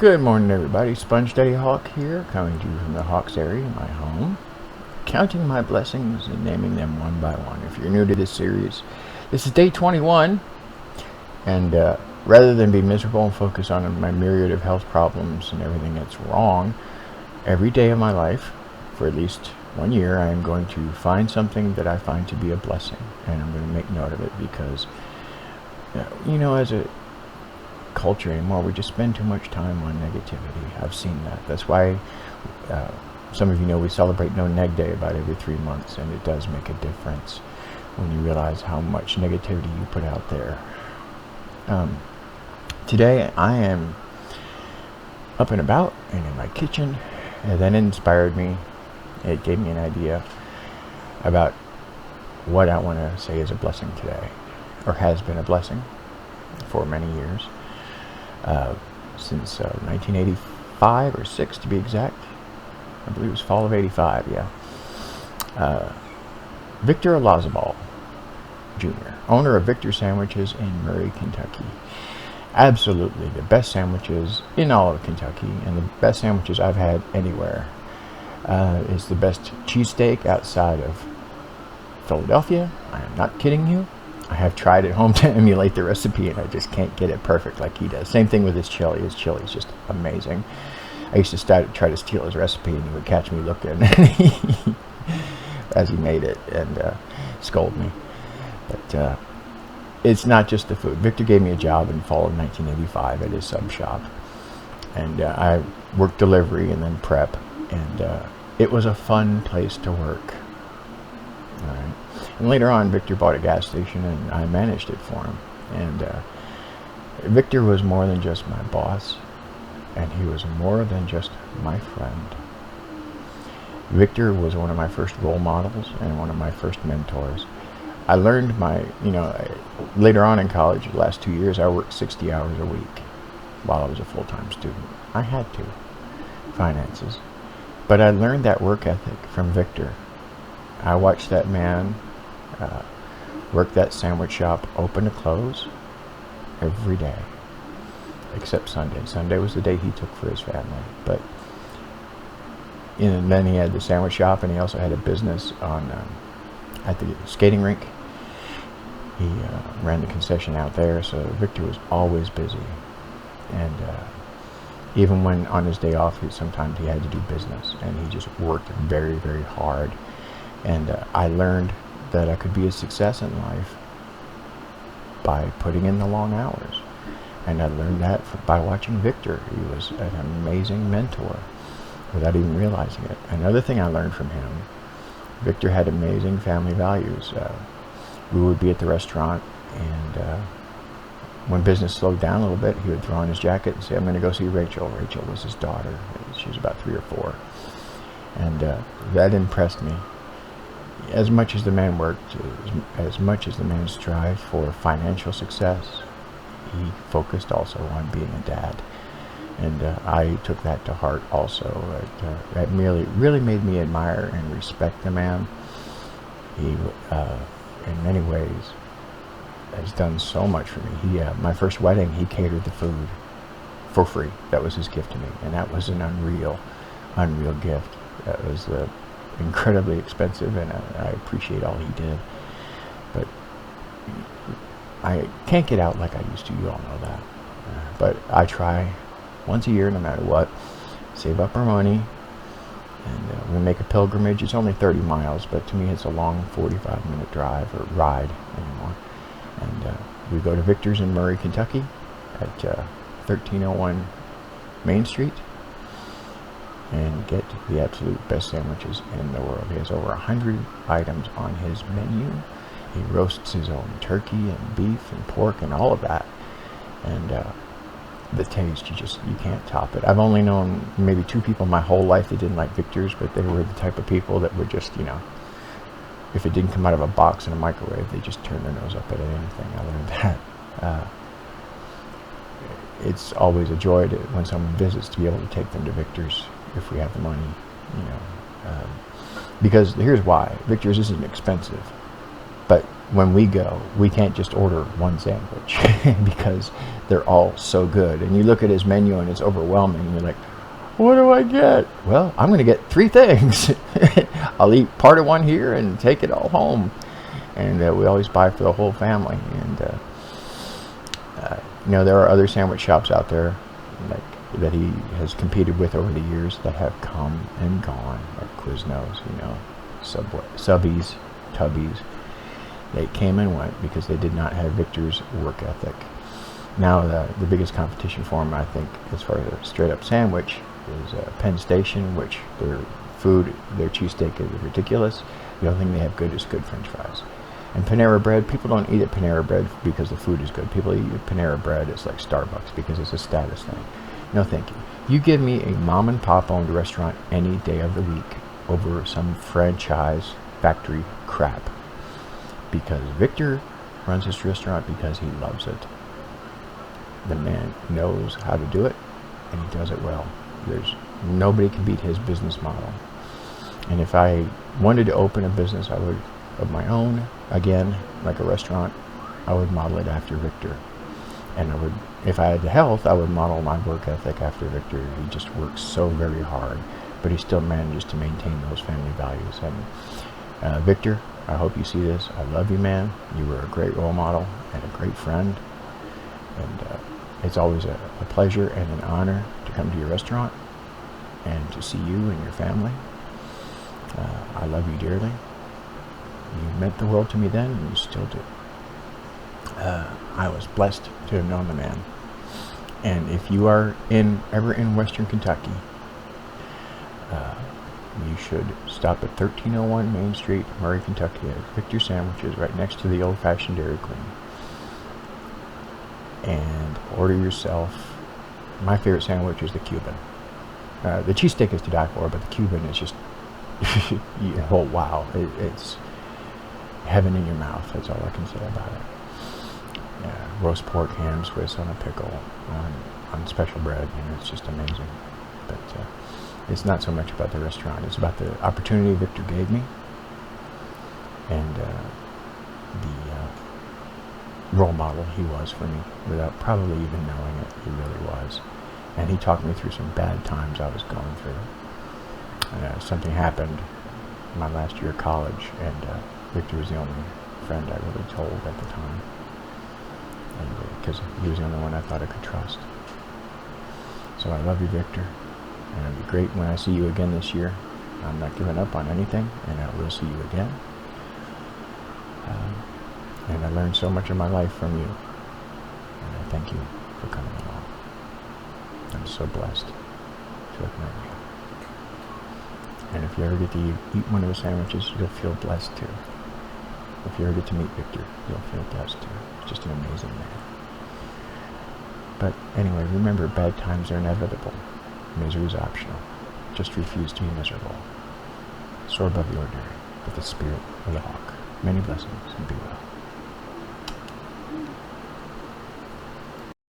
Good morning, everybody. Sponge Daddy Hawk here, coming to you from the Hawks area, my home, counting my blessings and naming them one by one. If you're new to this series, this is day 21, and rather than be miserable and focus on my myriad of health problems and everything that's wrong, every day of my life, for at least 1 year, I am going to find something that I find to be a blessing, and I'm going to make note of it because, as a culture anymore, we just spend too much time on negativity. I've seen that. That's why some of you know we celebrate No Neg Day about every 3 months, and it does make a difference when you realize how much negativity you put out there. Today I am up and about and in my kitchen, and that inspired me. It gave me an idea about what I want to say is a blessing today, or has been a blessing for many years. Since 1985 or 6 to be exact. I believe it was fall of 85, yeah. Victor Olazabal Jr., owner of Victor Sandwiches in Murray, Kentucky. Absolutely the best sandwiches in all of Kentucky, and the best sandwiches I've had anywhere. Is the best cheesesteak outside of Philadelphia. I am not kidding you. I have tried at home to emulate the recipe, and I just can't get it perfect like he does. Same thing with his chili. His chili is just amazing. I used to try to steal his recipe, and he would catch me looking as he made it and scold me. But it's not just the food. Victor gave me a job in fall of 1985 at his sub shop, and I worked delivery and then prep, and it was a fun place to work. All right. And later on, Victor bought a gas station, and I managed it for him. And Victor was more than just my boss, and he was more than just my friend. Victor was one of my first role models and one of my first mentors. I learned later on in college, the last 2 years, I worked 60 hours a week while I was a full-time student. I had to. Finances. But I learned that work ethic from Victor. I watched that man work that sandwich shop open to close every day, except Sunday. Sunday was the day he took for his family. But and then he had the sandwich shop, and he also had a business at the skating rink. He ran the concession out there, so Victor was always busy. And even when on his day off, sometimes he had to do business, and he just worked very, very hard. And I learned that I could be a success in life by putting in the long hours. And I learned that by watching Victor. He was an amazing mentor without even realizing it. Another thing I learned from him, Victor had amazing family values. We would be at the restaurant, and when business slowed down a little bit, he would throw on his jacket and say, "I'm going to go see Rachel." Rachel was his daughter. She was about 3 or 4. And that impressed me. As much as the man worked, as much as the man strived for financial success, he focused also on being a dad. And I took that to heart also. That really made me admire and respect the man. He, in many ways, has done so much for me. My first wedding, he catered the food for free. That was his gift to me, and that was an unreal gift. That was incredibly expensive, and I appreciate all he did. But I can't get out like I used to. You all know that. But I try once a year, no matter what, save up our money, and we make a pilgrimage. It's only 30 miles, but to me it's a long 45-minute drive or ride anymore. And we go to Victor's in Murray, Kentucky at 1301 Main Street and get the absolute best sandwiches in the world. He has over 100 items on his menu. He roasts his own turkey and beef and pork and all of that. And the taste, you can't top it. I've only known maybe 2 people my whole life that didn't like Victor's, but they were the type of people that would just, if it didn't come out of a box in a microwave, they just turn their nose up at anything. I learned that. It's always a joy when someone visits to be able to take them to Victor's if we have the money, because here's why. Victor's isn't expensive, but when we go, we can't just order one sandwich because they're all so good. And you look at his menu and it's overwhelming. And you're like, what do I get? Well, I'm going to get 3 things. I'll eat part of one here and take it all home. And we always buy for the whole family. And there are other sandwich shops out there that he has competed with over the years that have come and gone, like Quiznos, Subway, Subbies, Tubbies. They came and went because they did not have Victor's work ethic. Now the biggest competition for him, I think, as far as a straight-up sandwich, is Penn Station, which their cheesesteak is ridiculous. The only thing they have good is good French fries. And Panera Bread, people don't eat at Panera Bread because the food is good. People eat at Panera Bread, it's like Starbucks because it's a status thing. No, thank you. You give me a mom and pop owned restaurant any day of the week over some franchise factory crap. Because Victor runs this restaurant because he loves it. The man knows how to do it, and he does it well. Nobody can beat his business model. And if I wanted to open a business, I would, of my own, again, like a restaurant, I would model it after Victor. And I would, if I had the health, I would model my work ethic after Victor. He just works so very hard, but he still manages to maintain those family values. And Victor, I hope you see this. I love you, man. You were a great role model and a great friend. And it's always a pleasure and an honor to come to your restaurant and to see you and your family. I love you dearly. You meant the world to me then, and you still do. I was blessed to have known the man. And if you are ever in Western Kentucky, you should stop at 1301 Main Street, Murray, Kentucky, at Victor Sandwiches, right next to the old-fashioned Dairy Queen. And order yourself. My favorite sandwich is the Cuban. The cheesesteak is to die for, but the Cuban is just, oh wow, it's heaven in your mouth. That's all I can say about it. Roast pork, ham, Swiss on a pickle, on special bread. It's just amazing. But it's not so much about the restaurant. It's about the opportunity Victor gave me, and the role model he was for me, without probably even knowing it. He really was. And he talked me through some bad times I was going through. Something happened my last year of college, and Victor was the only friend I really told at the time, and because he was the only one I thought I could trust. So I love you, Victor, and it'll be great when I see you again this year. I'm not giving up on anything, and I will see you again. And I learned so much of my life from you, and I thank you for coming along. I'm so blessed to have met you. And if you ever get to eat one of the sandwiches, you'll feel blessed too. If you ever get to meet Victor, you'll feel blessed too. He's just an amazing man. But anyway, remember, bad times are inevitable. Misery is optional. Just refuse to be miserable. Soar above the ordinary with the spirit of the hawk. Many blessings, and be well.